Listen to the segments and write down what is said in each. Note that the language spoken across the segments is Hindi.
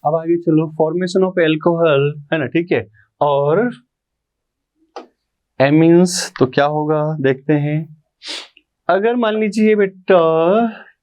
अब आगे चलो, फॉर्मेशन ऑफ एल्कोहल है ना, ठीक है, और एमीन्स तो क्या होगा देखते हैं। अगर मान लीजिए बेटा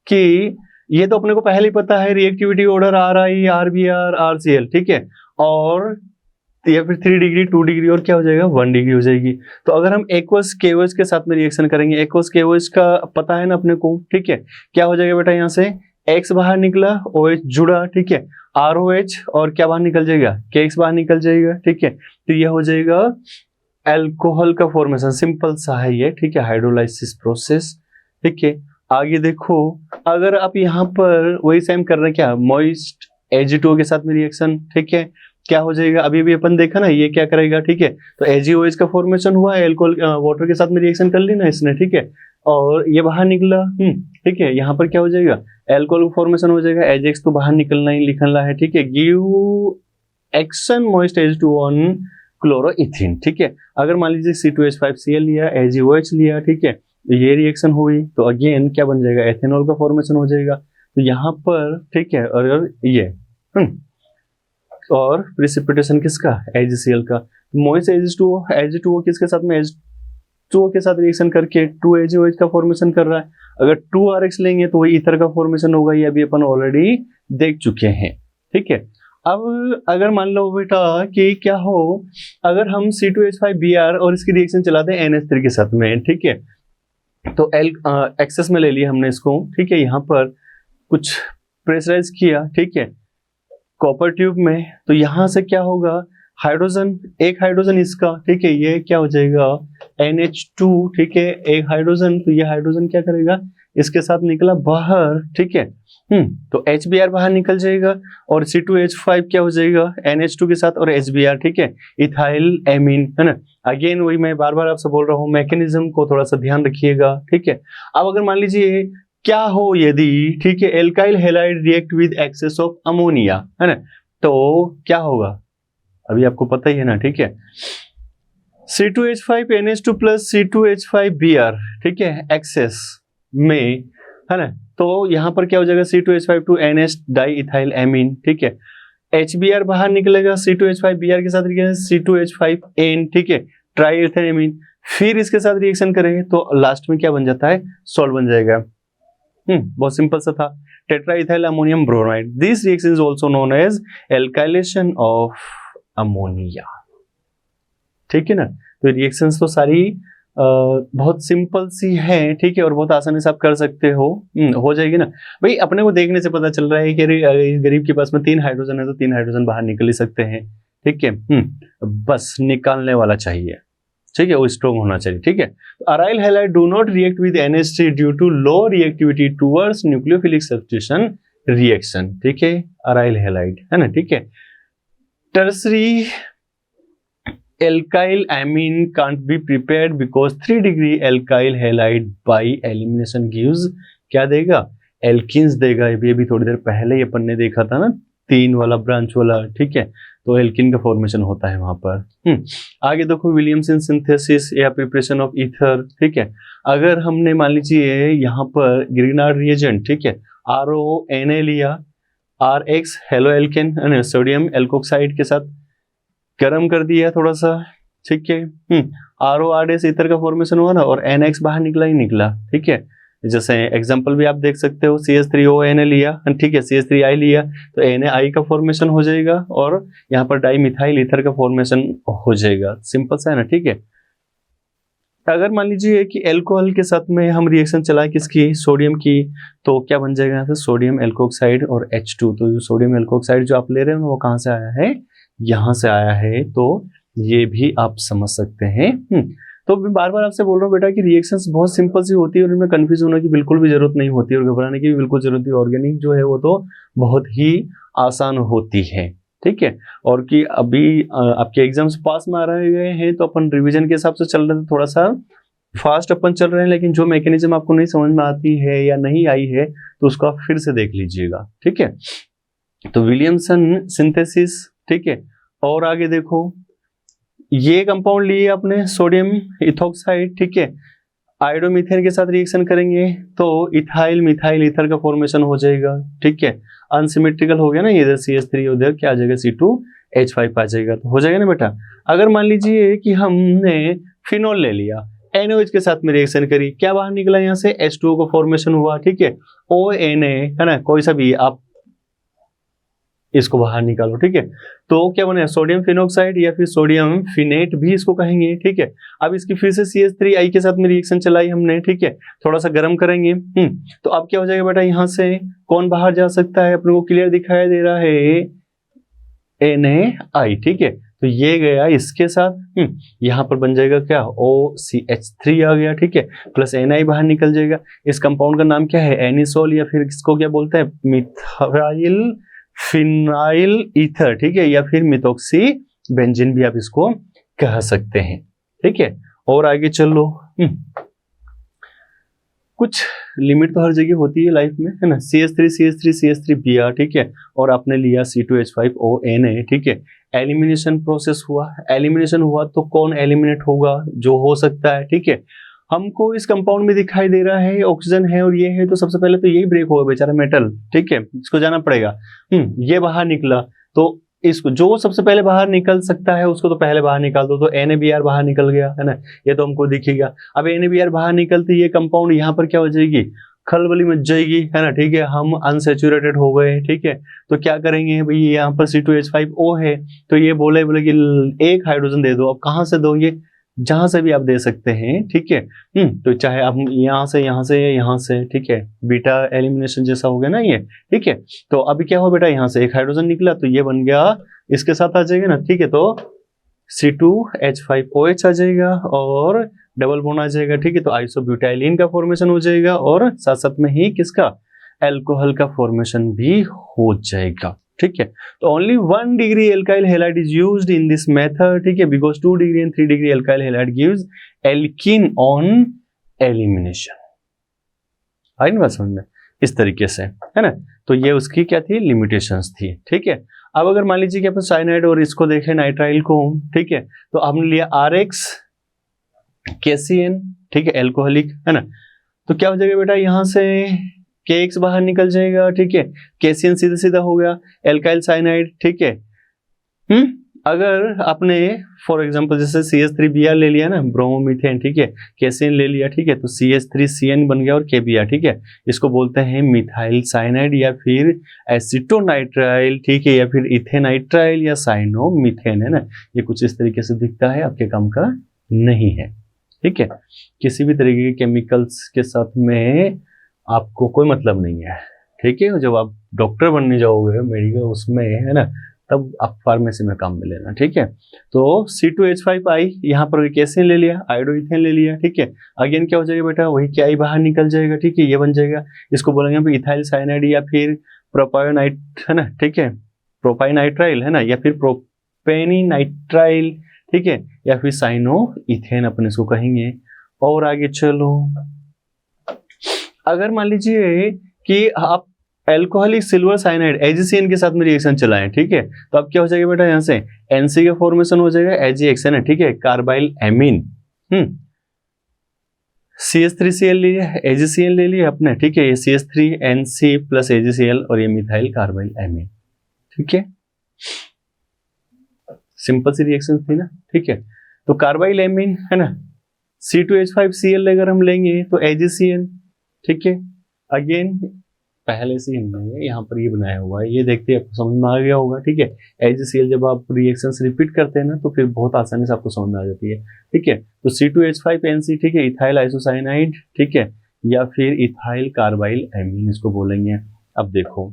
कि ये तो अपने को पहले ही पता है, reactivity order RI, RBr, RCl, ठीक है, और या फिर 3 डिग्री 2 डिग्री और क्या हो जाएगा 1 डिग्री हो जाएगी। तो अगर हम एक्वस केओएच के साथ में रिएक्शन करेंगे, एक्वस केओएच का पता है ना अपने को, ठीक है, क्या हो जाएगा बेटा, यहाँ से X बाहर निकला, OH जुड़ा, ठीक है, ROH और क्या बाहर निकल जाएगा, KX बाहर निकल जाएगा, ठीक है, तो यह हो जाएगा एल्कोहल का फॉर्मेशन, सिंपल सा है ये, ठीक है, हाइड्रोलाइसिस प्रोसेस, ठीक है। आगे देखो, अगर आप यहाँ पर वही सेम कर रहे हैं, क्या मॉइस्ट Ag2O के साथ में रिएक्शन, ठीक है, क्या हो जाएगा, अभी भी अपन देखा ना ये क्या करेगा, ठीक है, तो AgOH का फॉर्मेशन हुआ, एल्कोहल वाटर के साथ में रिएक्शन कर ली ना इसने, ठीक है, और ये बाहर निकला, ठीक है, यहाँ पर क्या हो जाएगा, एल्कोहल फॉर्मेशन हो जाएगा, Hx तो बाहर निकलना ही लिखना है, ठीक है, give action moist H2 on chloroethene, ठीक है। अगर मान लीजिए C2H5Cl लिया, AgOH लिया, ठीक है, ये रिएक्शन हुई तो अगेन क्या बन जाएगा, एथेनॉल का फॉर्मेशन हो जाएगा। तो यहाँ पर ठीक है, और ये और प्रिसिपिटेशन किसका, AgCl का, मॉइस्ट H2O किसके साथ में, H2O के साथ रिएक्शन करके 2AgOH का फॉर्मेशन कर रहा है। अगर 2RX लेंगे तो वही ईथर का फॉर्मेशन होगा, ये अभी अपन ऑलरेडी देख चुके हैं, ठीक है। अब अगर मान लो बेटा कि क्या हो, अगर हम C2H5Br और इसकी रिएक्शन चलाते हैं NH3 के साथ में, ठीक है, तो एक्सेस में ले लिया हमने इसको, ठीक है, यहाँ पर कुछ प्रेशराइज किया, ठीक है, कॉपर ट्यूब में, तो यहाँ से क्या होगा, हाइड्रोजन, एक हाइड्रोजन इसका, ठीक है, ये क्या हो जाएगा NH2, ठीक है, एक हाइड्रोजन, तो ये हाइड्रोजन क्या करेगा, इसके साथ निकला बाहर, ठीक है, तो HBr बाहर निकल जाएगा, और C2H5 क्या हो जाएगा NH2 के साथ और HBr, ठीक है, इथाइल एमीन, है ना। अगेन वही मैं बार बार आपसे बोल रहा हूँ, मैकेनिज्म को थोड़ा सा ध्यान रखिएगा, ठीक है। अब अगर मान लीजिए क्या हो यदि, ठीक है, alkyl halide react with excess of ammonia, है ना, तो क्या होगा, अभी आपको पता ही है ना, ठीक है, C2H5NH2 प्लस C2H5Br, ठीक है, एक्सेस में, है ना, तो यहां पर क्या हो जाएगा C2H5 two NH diethylamine, ठीक है, HBr बाहर निकलेगा, C2H5Br के साथ C2H5N, ठीक है, ट्राई इथाइल एमीन, फिर इसके साथ रिएक्शन करेंगे तो लास्ट में क्या बन जाता है, सॉल्ट बन जाएगा। बहुत सिंपल सा था, tetraethyl ammonium bromide. This reaction is also known as alkylation of ammonia, ठीक है ना। तो रिएक्शंस तो सारी बहुत सिंपल सी है, ठीक है, और बहुत आसानी से आप कर सकते हो जाएगी ना भाई। अपने को देखने से पता चल रहा है कि गरीब के पास में 3 हाइड्रोजन है तो 3 हाइड्रोजन बाहर निकल ही सकते हैं, ठीक है, बस निकालने वाला चाहिए, ठीक है, वो स्ट्रॉन्ग होना चाहिए, ठीक है। Aryl halide do not react with NH3 due to low reactivity towards nucleophilic substitution reaction, ठीक है, अराइल हैलाइड, है ना, ठीक है। Tertiary alkyl amine can't be prepared because 3 degree alkyl halide by elimination gives क्या देगा, एल्किन्स देगा। ये भी थोड़ी देर पहले ही अपन ने देखा था ना, 3 वाला ब्रांच वाला, ठीक है, तो एल्किन का फॉर्मेशन होता है वहां पर। आगे देखो, विलियमसन सिंथेसिस या प्रिपरेशन ऑफ ईथर, ठीक है। अगर हमने मान लीजिए यहाँ पर ग्रीनार्ड रिएजेंट, ठीक है, RONA लिया, RX halo alkane sodium alkoxide के साथ गर्म कर दिया थोड़ा सा, ठीक है, ROR ईथर का फॉर्मेशन हुआ ना, और NX बाहर निकला ही निकला, ठीक है। जैसे एग्जांपल भी आप देख सकते हो, CH3ONA लिया, ठीक है, CH3I लिया तो NaI का फॉर्मेशन हो जाएगा, और यहाँ पर डाई मिथाइल ईथर का फॉर्मेशन हो जाएगा। सिंपल सा है ना, ठीक है। अगर मान लीजिए कि एल्कोहल के साथ में हम रिएक्शन चलाएं किसकी, सोडियम की, तो क्या बन जाएगा यहाँ से सोडियम एल्कोक्साइड और H2। तो सोडियम एल्कोक्साइड जो आप ले रहे हो वो कहाँ से आया है, यहाँ से आया है, तो ये भी आप समझ सकते हैं। तो मैं बार बार आपसे बोल रहा हूँ बेटा कि रिएक्शंस बहुत सिंपल सी होती है और इनमें कंफ्यूज होने की बिल्कुल भी जरूरत नहीं होती और घबराने की भी बिल्कुल जरूरत नहीं। ऑर्गेनिक जो है वो तो बहुत ही आसान होती है, ठीक है। और कि अभी आपके एग्जाम्स पास में आ रहे गए हैं तो अपन रिवीजन के हिसाब से चल रहे थे, थोड़ा सा फास्ट अपन चल रहे हैं, लेकिन जो मैकेनिज्म आपको नहीं समझ में आती है या नहीं आई है तो उसको आप फिर से देख लीजिएगा, ठीक है। तो विलियमसन सिंथेसिस, ठीक है। और आगे देखो, ये कंपाउंड लिए आपने सोडियम इथोक्साइड, ठीक है, आयोडोमीथेन के साथ रिएक्शन करेंगे तो इथाइल मिथाइल ईथर का फॉर्मेशन हो जाएगा, ठीक है। अनसिमेट्रिकल हो गया ना, इधर CH3 उधर क्या आ जाएगा C2H5 आ जाएगा, तो हो जाएगा ना बेटा। अगर मान लीजिए कि हमने फिनोल ले लिया, NOH के साथ में रिएक्शन करी, क्या बाहर निकला यहाँ से H2O का फॉर्मेशन हुआ, ठीक है। ONA है ना, कोई सा भी आप इसको बाहर निकालो, ठीक है। तो क्या बने, सोडियम फिनोक्साइड या फिर सोडियम फिनेट भी इसको कहेंगे, ठीक है। अब इसकी फिर से CH3I के साथ में रिएक्शन चलाई हमने, ठीक है, थोड़ा सा गर्म करेंगे। तो अब क्या हो जाएगा बेटा, यहाँ से कौन बाहर जा सकता है, अपने को क्लियर दिखाई दे रहा है NaI, ठीक है। तो ये गया इसके साथ, यहाँ पर बन जाएगा क्या, OCH3 आ गया, ठीक है, प्लस Na बाहर निकल जाएगा। इस कंपाउंड का नाम क्या है, एनिसोल, या फिर इसको क्या बोलते हैं, मिथाइल फिनाइल ईथर, ठीक है, या फिर मिथोक्सी बेंजीन भी आप इसको कह सकते हैं, ठीक है। और आगे चलो, कुछ लिमिट तो हर जगह होती है लाइफ में, है ना। CH3Br, ठीक है, और आपने लिया C2H5ONA, ठीक है। एलिमिनेशन प्रोसेस हुआ, एलिमिनेशन हुआ तो कौन एलिमिनेट होगा, जो हो सकता है, ठीक है। हमको इस कंपाउंड में दिखाई दे रहा है ऑक्सीजन है और ये है, तो सबसे पहले तो यही ब्रेक होगा बेचारा मेटल, ठीक है, इसको जाना पड़ेगा। ये बाहर निकला, तो इसको जो सबसे पहले बाहर निकल सकता है उसको तो पहले बाहर निकाल दो, तो NaBr बाहर निकल गया, है ना, ये तो हमको दिखेगा। अब NaBr बाहर निकलते ये कंपाउंड यहाँ पर क्या हो जाएगी, खलबली मच जाएगी, है ना, ठीक है, हम अनसेचुरेटेड हो गए, ठीक है। तो क्या करेंगे भाई, यहाँ पर C2H5O है, तो ये बोले कि एक हाइड्रोजन दे दो। अब कहाँ से दो, ये जहां से भी आप दे सकते हैं, ठीक है। तो चाहे आप यहाँ से यहाँ से यहाँ से, ठीक है, बीटा एलिमिनेशन जैसा हो गया ना ये, ठीक है। तो अभी क्या हो बेटा, यहाँ से एक हाइड्रोजन निकला तो ये बन गया, इसके साथ आ जाएगा ना, ठीक है। तो C2H5OH आ जाएगा और डबल बॉन्ड आ जाएगा, ठीक है। तो आइसोब्यूटाइलिन का फॉर्मेशन हो जाएगा और साथ साथ में ही किसका, एल्कोहल का फॉर्मेशन भी हो जाएगा, ठीक है। तो only 1 degree alkyl halide is used in this method, ठीक है, because 2 degree and 3 degree alkyl halide gives alkene on elimination. आई ना बात समझ में, इस तरीके से, है ना। तो ये उसकी क्या थी, लिमिटेशंस थी, ठीक है। अब अगर मान लीजिए कि अपन साइनाइड और इसको देखें, नाइट्राइल को, ठीक है, तो हमने लिया RX KCN, ठीक है, एल्कोहलिक, है ना। तो क्या हो जाएगा बेटा, यहाँ से KX बाहर निकल जाएगा, ठीक है, KCN सीधा सीधा हो गया, एल्काइल साइनाइड, ठीक है। अगर आपने फॉर एग्जांपल जैसे CH3Br ले लिया ना, ब्रोमोमीथेन, ठीक है, KCN ले लिया, ठीक है, तो CH3CN बन गया और KBr, ठीक है, इसको बोलते हैं मिथाइल साइनाइड या फिर एसिटोनाइट्राइल, ठीक है, या फिर इथेनाइट्राइल या साइनोमीथेन, है ना। ये कुछ इस तरीके से दिखता है, आपके काम का नहीं है, ठीक है। किसी भी तरीके के केमिकल्स के साथ में आपको कोई मतलब नहीं है, ठीक है। जब आप डॉक्टर बनने जाओगे मेडिकल उसमें, है ना, तब आप फार्मेसी में काम में लेना, ठीक है। तो C2H5I यहाँ पर KCN ले लिया, आयोडोइथेन ले लिया, ठीक है। अगेन क्या हो जाएगा बेटा, वही क्या बाहर निकल जाएगा, ठीक है, ये बन जाएगा, इसको बोलेंगे इथाइल साइनाइड या फिर प्रोपायोनाइट, है ना, ठीक है, प्रोपाइनाइट्राइल, है ना, या फिर प्रोपेनिनाइट्राइल, ठीक है, या फिर साइनोइथेन अपन इसको कहेंगे। और आगे चलो, अगर मान लीजिए कि आप एल्कोहलिक सिल्वर साइनाइड AgCN के साथ में रिएक्शन चलाएं, ठीक है, तो अब क्या हो जाएगा बेटा, यहाँ से NC का फॉर्मेशन हो जाएगा, AgX, है ना, ठीक है, कार्बाइल एमीन। CH3Cl ले लिया, AgCN ले लिया अपने, ठीक है, ये CH3NC प्लस AgCl और ये मिथाइल कार्बाइल एमीन, ठीक है। सिंपल सी रिएक्शन थी ना, ठीक है। तो कार्बाइल एमीन, है ना, C2H5Cl अगर हम लेंगे तो AgCN, ठीक है। अगेन पहले से हमने यहाँ पर ये बनाया हुआ है, ये देखते हैं आपको समझ में आ गया होगा, ठीक है। AgCl जब आप रिएक्शंस रिपीट करते हैं ना तो फिर बहुत आसानी से आपको समझ में आ जाती है, ठीक है। तो C2H5NC, ठीक है, इथाइल आइसोसाइनाइड, ठीक है, या फिर इथाइल कार्बाइल एमीन इसको बोलेंगे। अब देखो,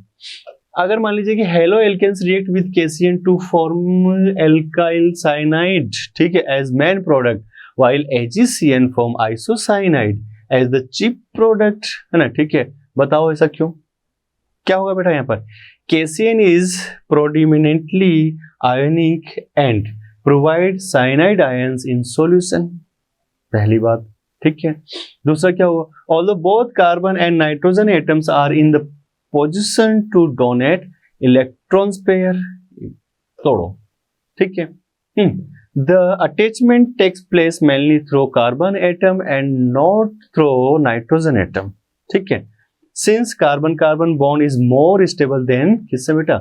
अगर मान लीजिए कि haloalkanes react with KCN to form alkyl cyanide, ठीक है, as main product, while AgCN form isocyanide as the cheap product, है ना, ठीक है। बताओ ऐसा क्यों, क्या होगा बेटा, यहाँ पर KCN is predominantly ionic and provide cyanide ions in solution, पहली बात, ठीक है। दूसरा क्या होगा, although both carbon and nitrogen atoms are in the position to donate electrons pair, तोड़ो, ठीक है। The attachment takes place mainly through carbon atom and not through nitrogen atom. ठीक है, since carbon carbon bond is more stable than किससे बेटा,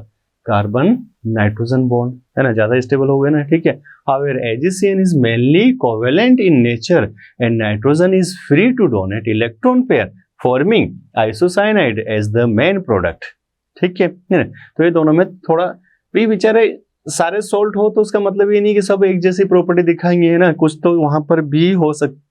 कार्बन नाइट्रोजन बॉन्ड, है ना, ज्यादा स्टेबल हो गया ना, ठीक है. However, AgCN is mainly covalent in nature and nitrogen is free to donate electron pair, forming isocyanide as the main product. ठीक है ना, तो ये दोनों में थोड़ा भी बेचारे सारे सोल्ट हो तो उसका मतलब ये नहीं कि सब एक जैसी प्रॉपर्टी दिखाएंगे, है ना, कुछ तो वहां पर भी हो